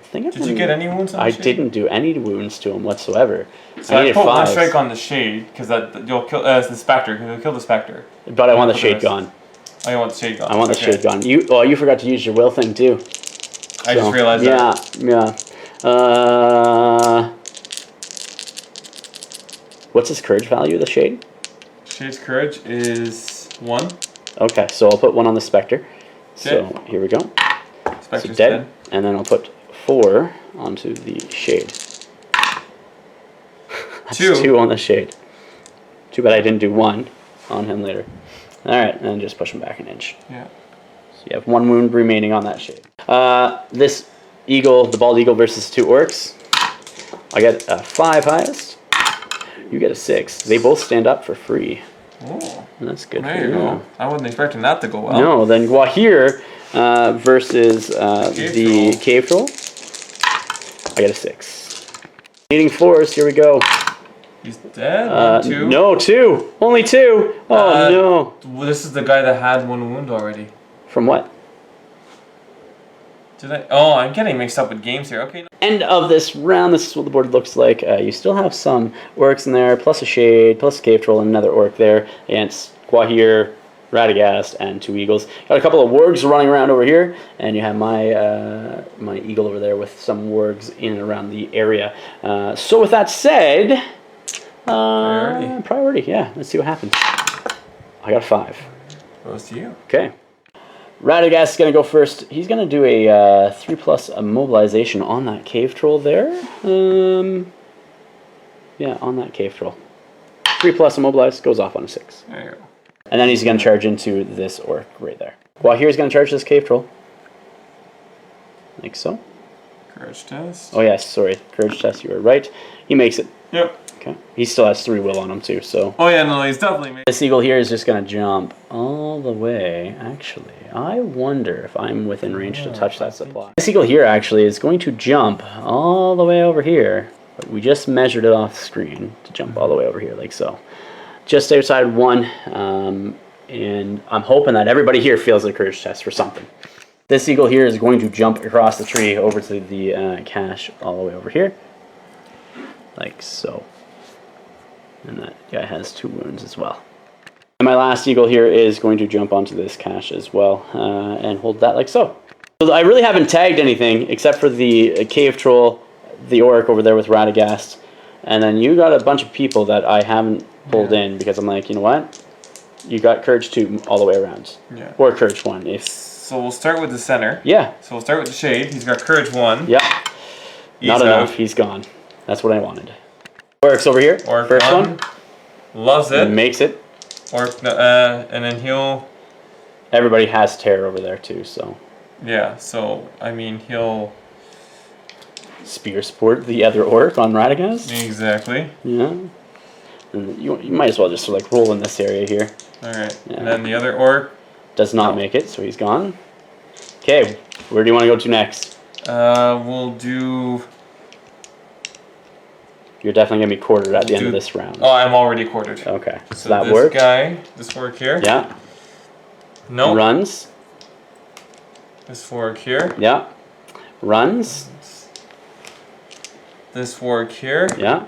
thinking. Did you get any wounds on the shade? I didn't do any wounds to him whatsoever. So I put 1 strike on the shade because you'll kill the specter. Because you'll kill the specter. But I want the shade gone. Oh, you want the shade gone? I want the shade gone. You forgot to use your will thing too. I just realized that. Yeah. What's his courage value? The shade. Shade's courage is 1. Okay, so I'll put 1 on the specter. So here we go. Specter's dead. And then I'll put 4 onto the shade. That's 2 on the shade. Too bad I didn't do 1 on him later. Alright, and then just push him back an inch. Yeah. So you have 1 wound remaining on that shade. This eagle, the bald eagle versus 2 orcs. I get a 5 highest. You get a 6. They both stand up for free. Oh, that's good. There you go. I wasn't expecting that to go well. No, then Gwahir versus the cave troll. I get a 6. Needing 4s. Here we go. He's dead? 1, 2? No, 2. Only 2. Oh, no. Well, this is the guy that had 1 wound already. From what? Did I? Oh, I'm getting mixed up with games here. Okay. End of this round. This is what the board looks like. You still have some orcs in there, plus a shade, plus a cave troll, and another orc there against Gwahir, Radagast, and 2 eagles. Got a couple of wargs running around over here, and you have my my eagle over there with some wargs in and around the area. So with that said, priority. Yeah, let's see what happens. I got a 5. Goes to you. Okay. Radagast is going to go first. He's going to do a 3+ immobilization on that cave troll there. Yeah, on that cave troll. 3+ immobilized, goes off on a 6. There you go. And then he's going to charge into this orc right there. Well, here's going to charge this cave troll. Like so. Courage test. Oh, yes, sorry. Courage test, you were right. He makes it. Yep. Okay. He still has 3 will on him, too, so. Oh, yeah, no, he's definitely made it. This eagle here is just going to jump all the way. Actually, I wonder if I'm within range to touch that supply. This eagle here, actually, is going to jump all the way over here. But we just measured it off the screen to jump all the way over here, like so. Just outside 1, and I'm hoping that everybody here feels a courage test for something. This eagle here is going to jump across the tree over to the cache all the way over here, like so. And that guy has 2 wounds as well. And my last eagle here is going to jump onto this cache as well and hold that like so. So I really haven't tagged anything except for the cave troll, the orc over there with Radagast, and then you got a bunch of people that I haven't pulled in because I'm like, you know what? You got courage 2 all the way around. Yeah. Or courage 1 if. So we'll start with the center. Yeah. So we'll start with the shade. He's got courage 1. Yep. Not enough. He's gone. That's what I wanted. Orcs over here. Orc first one. Loves it. Makes it. Orc, and then he'll. Everybody has terror over there too, so. Yeah. So I mean he'll. Spear support the other orc on Radagast. Exactly. Yeah. And you might as well just like roll in this area here. All right. Yeah. And then the other orc does not make it, so he's gone. Okay, where do you want to go to next? We'll do. You're definitely gonna be quartered at the end of this round. Oh, I'm already quartered. Okay, so that this works. This orc here. Yeah. No. Runs. This orc here. Yeah. Runs. This orc here. Yeah.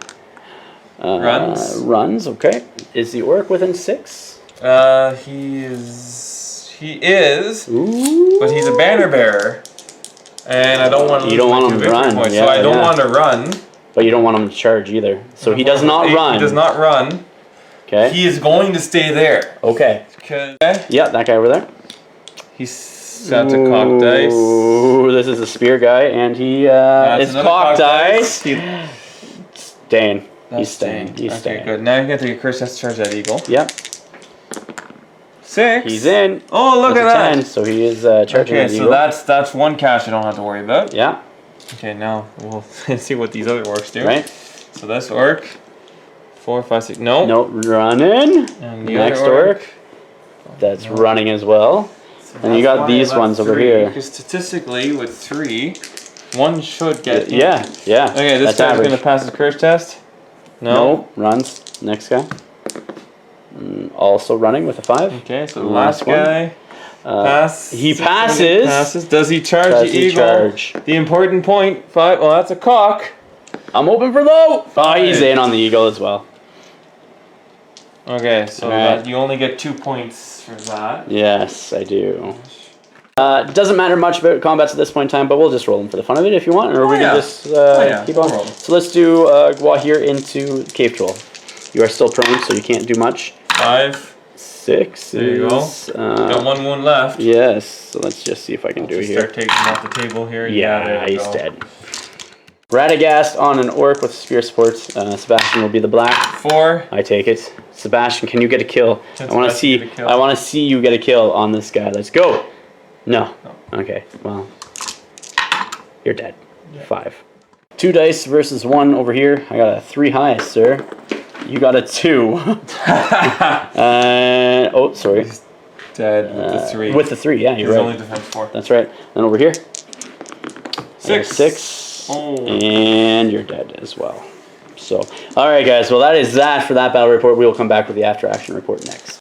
Runs. Runs. Okay. Is the orc within 6? He is. Ooh. But he's a banner bearer, and I don't want to. You don't want him to run. Points, yeah, so I don't want to run. But you don't want him to charge either. So he does not run. He does not run. Okay. He is going to stay there. Okay. Yeah, that guy over there. He's got to cock dice. Ooh, this is a spear guy, and he is cock dice. Staying. He's staying. He's staying. Okay, good. Now you have to get Chris has to charge that eagle. Yep. 6. He's in. Oh, look at that. 10, so he is charging that eagle. Okay, so that's 1 cache I don't have to worry about. Yeah. Okay, now we'll see what these other orcs do. Right. So this orc, 4, 5, 6. No. No, running. And the next other orc. That's running as well. So and you got these ones over here. Because statistically, with 3, 1 should get. Yeah, yeah. Okay, this guy's going to pass his courage test. No. Runs. Next guy. Also running with a 5. Okay, so the last guy. Pass. He passes. Does he charge the eagle? The important point. 5. Well, that's a cock. I'm hoping for low. Oh, he's in on the eagle as well. Okay, so that, you only get 2 points for that. Yes, I do. Doesn't matter much about combats at this point in time, but we'll just roll them for the fun of it if you want, or we can just keep on. So let's do Gwahir into Cave Troll. You are still prone, so you can't do much. 5. 6. There you go. Got 1 wound left. Yes, so let's just see if I can do it here. Start taking him off the table here. Yeah, he's dead. Radagast on an orc with spear support. Sebastian will be the black. 4. I take it. Sebastian, can you get a kill? I want to see. I want to see you get a kill on this guy. Let's go. No. Okay. Well, you're dead. 5. 2 dice versus 1 over here. I got a 3 highest, sir. You got a 2. Oh, sorry. He's dead with the 3. With the 3, yeah, you're right. Only defense 4. That's right. Then over here. 6. 6. Oh. And you're dead as well. So, all right, guys. Well, that is that for that battle report. We will come back with the after action report next.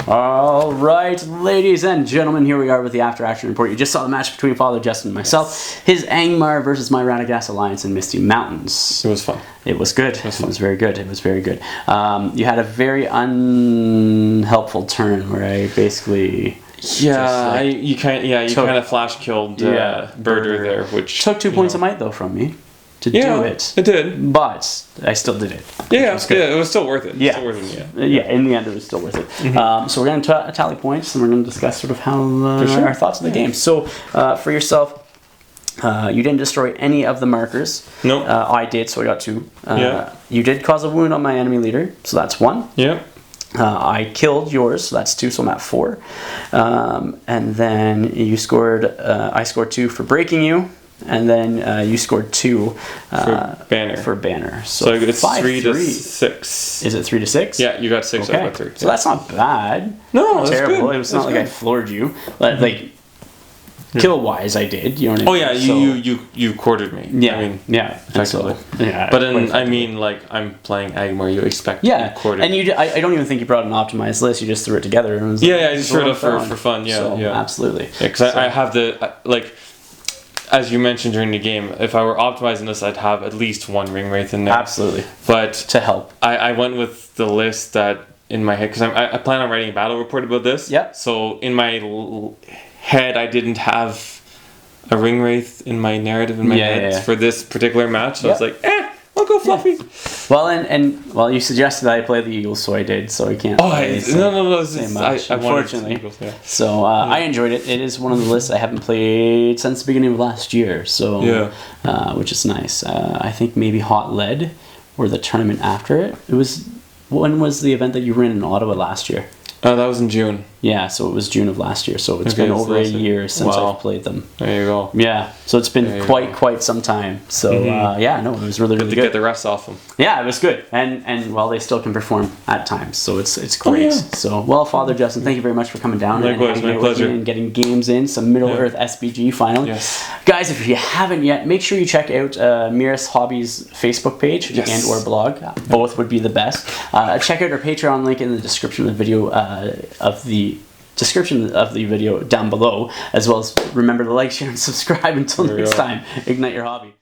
All right, ladies and gentlemen, here we are with the after action report. You just saw the match between Father Justin and myself. His Angmar versus my Radagast alliance in Misty Mountains. It was fun. It was good. It was very good. It was very good. You had a very unhelpful turn where I basically... Yeah, you kind of flash killed Birder there, which took 2 points of might though from me to do it. It did, but I still did it. It was still worth it. Yeah, in the end, it was still worth it. Mm-hmm. So we're going to tally points, and we're going to discuss sort of how our thoughts of the game. So for yourself, you didn't destroy any of the markers. No, I did, so I got 2. You did cause a wound on my enemy leader, so that's 1. Yeah. I killed yours, so that's 2, so I'm at 4. And then you scored, I scored 2 for breaking you, and then you scored 2 for banner. So it's 3 to 6. Is it 3 to 6? Yeah, you got 6. Okay. I got 3. So that's not bad. No, not that's terrible. good. It was not like I floored you, but like kill wise, I did. You know what I mean? Oh yeah, you quartered me. Yeah, I mean, effectively. But then I mean, like I'm playing Angmar, you expect to be quartered. And I don't even think you brought an optimized list. You just threw it together. And it was I just threw it up for fun. Yeah, so, absolutely. Because I have as you mentioned during the game, if I were optimizing this, I'd have at least 1 ring wraith in there. Absolutely. But to help, I went with the list that in my head because I plan on writing a battle report about this. Yeah. So in my head, I didn't have a ring wraith in my narrative in my head for this particular match. So I was like, I'll go fluffy. Well, and you suggested that I play the Eagles, so I did. So I can't. No. I unfortunately. Eagles, So I enjoyed it. It is one of the lists I haven't played since the beginning of last year. So which is nice. I think maybe Hot Lead or the tournament after it. When was the event that you ran in Ottawa last year? That was in June. Yeah, so it was June of last year. So it's been over a year since I've played them. There you go. Yeah, so it's been quite some time. So it was really good. To get the rest off them. Yeah, it was good, and they still can perform at times. So it's great. So Father Justin, thank you very much for coming down. Likewise, my pleasure. And getting games in, some Middle Earth SBG finally. Yes. Guys, if you haven't yet, make sure you check out Miras Hobbies Facebook page and or blog. Both would be the best. Check out our Patreon link in the description of the video down below, as well as remember to like, share, and subscribe. Until next time, ignite your hobby.